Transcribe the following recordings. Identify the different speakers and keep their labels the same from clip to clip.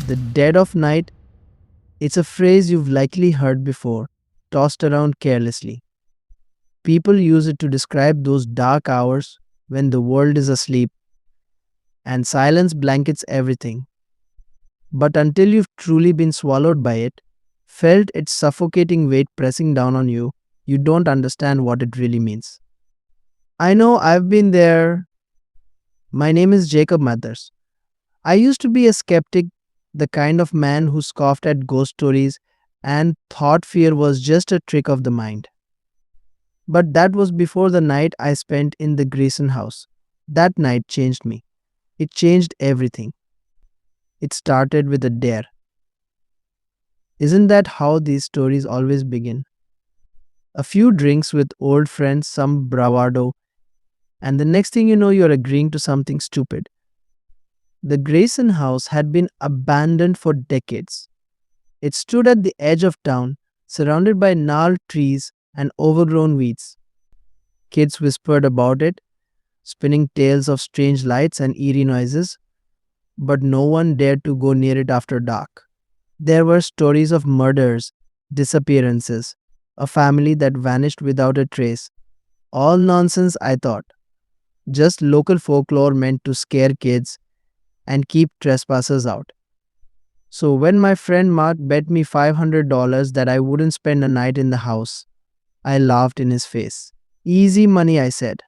Speaker 1: The dead of night, it's a phrase you've likely heard before, tossed around carelessly. People use it to describe those dark hours when the world is asleep and silence blankets everything. But until you've truly been swallowed by it, felt its suffocating weight pressing down on you, you don't understand what it really means. I know I've been there. My name is Jacob Mathers. I used to be a skeptic, the kind of man who scoffed at ghost stories and thought fear was just a trick of the mind. But that was before the night I spent in the Grayson house. That night changed me. It changed everything. It started with a dare. Isn't that how these stories always begin? A few drinks with old friends, some bravado, and the next thing you know, you're agreeing to something stupid. The Grayson house had been abandoned for decades. It stood at the edge of town, surrounded by gnarled trees and overgrown weeds. Kids whispered about it, spinning tales of strange lights and eerie noises, but no one dared to go near it after dark. There were stories of murders, disappearances, a family that vanished without a trace. All nonsense, I thought. Just local folklore meant to scare kids and keep trespassers out. So when my friend Mark bet me $500 that I wouldn't spend a night in the house, I laughed in his face. Easy money, I said.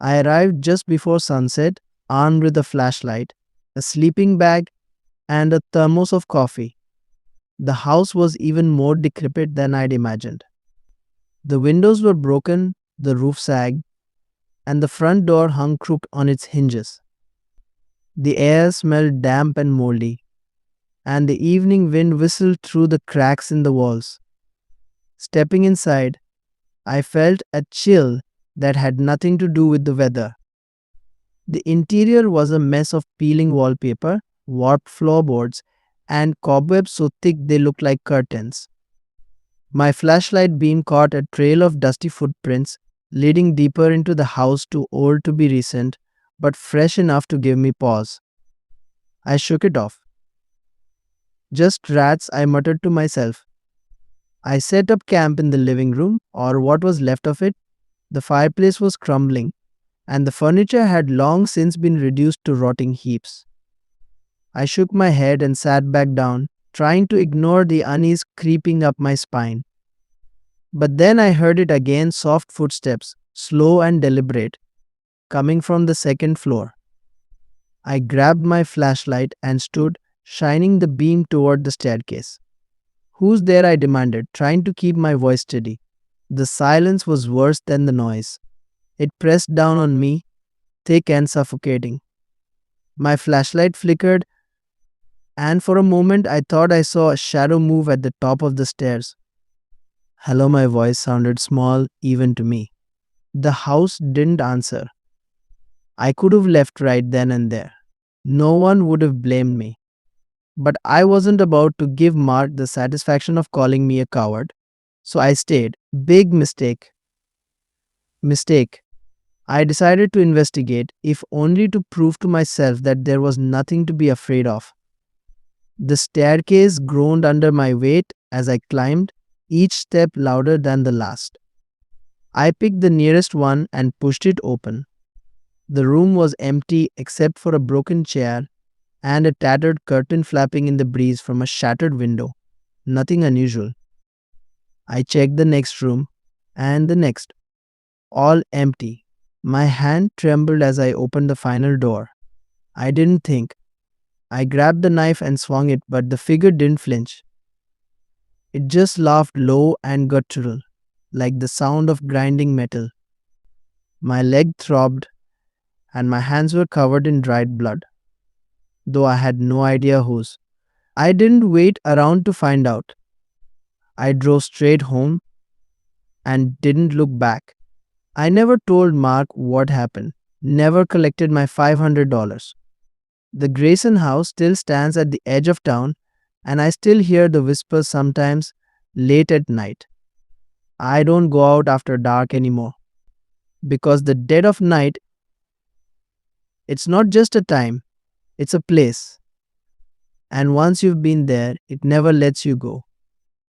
Speaker 1: I arrived just before sunset, armed with a flashlight, a sleeping bag, and a thermos of coffee. The house was even more decrepit than I'd imagined. The windows were broken, the roof sagged, and the front door hung crooked on its hinges. The air smelled damp and moldy, and the evening wind whistled through the cracks in the walls. Stepping inside, I felt a chill that had nothing to do with the weather. The interior was a mess of peeling wallpaper, warped floorboards, and cobwebs so thick they looked like curtains. My flashlight beam caught a trail of dusty footprints leading deeper into the house, too old to be recent, but fresh enough to give me pause. I shook it off. Just rats, I muttered to myself. I set up camp in the living room, or what was left of it. The fireplace was crumbling, and the furniture had long since been reduced to rotting heaps. I shook my head and sat back down, trying to ignore the unease creeping up my spine. But then I heard it again, soft footsteps, slow and deliberate, coming from the second floor. I grabbed my flashlight and stood, shining the beam toward the staircase. Who's there? I demanded, trying to keep my voice steady. The silence was worse than the noise. It pressed down on me, thick and suffocating. My flashlight flickered, and for a moment I thought I saw a shadow move at the top of the stairs. Hello, my voice sounded small even to me. The house didn't answer. I could have left right then and there. No one would have blamed me. But I wasn't about to give Mark the satisfaction of calling me a coward. So I stayed. Big mistake. Mistake. I decided to investigate, if only to prove to myself that there was nothing to be afraid of. The staircase groaned under my weight as I climbed, each step louder than the last. I picked the nearest one and pushed it open. The room was empty except for a broken chair and a tattered curtain flapping in the breeze from a shattered window. Nothing unusual. I checked the next room and the next. All empty. My hand trembled as I opened the final door. I didn't think. I grabbed the knife and swung it, but the figure didn't flinch. It just laughed low and guttural, like the sound of grinding metal. My leg throbbed, and my hands were covered in dried blood, though I had no idea whose. I didn't wait around to find out. I drove straight home and didn't look back. I never told Mark what happened, never collected my $500. The Grayson house still stands at the edge of town, and I still hear the whispers sometimes late at night. I don't go out after dark anymore, because the dead of night, it's not just a time, it's a place. And once you've been there, it never lets you go.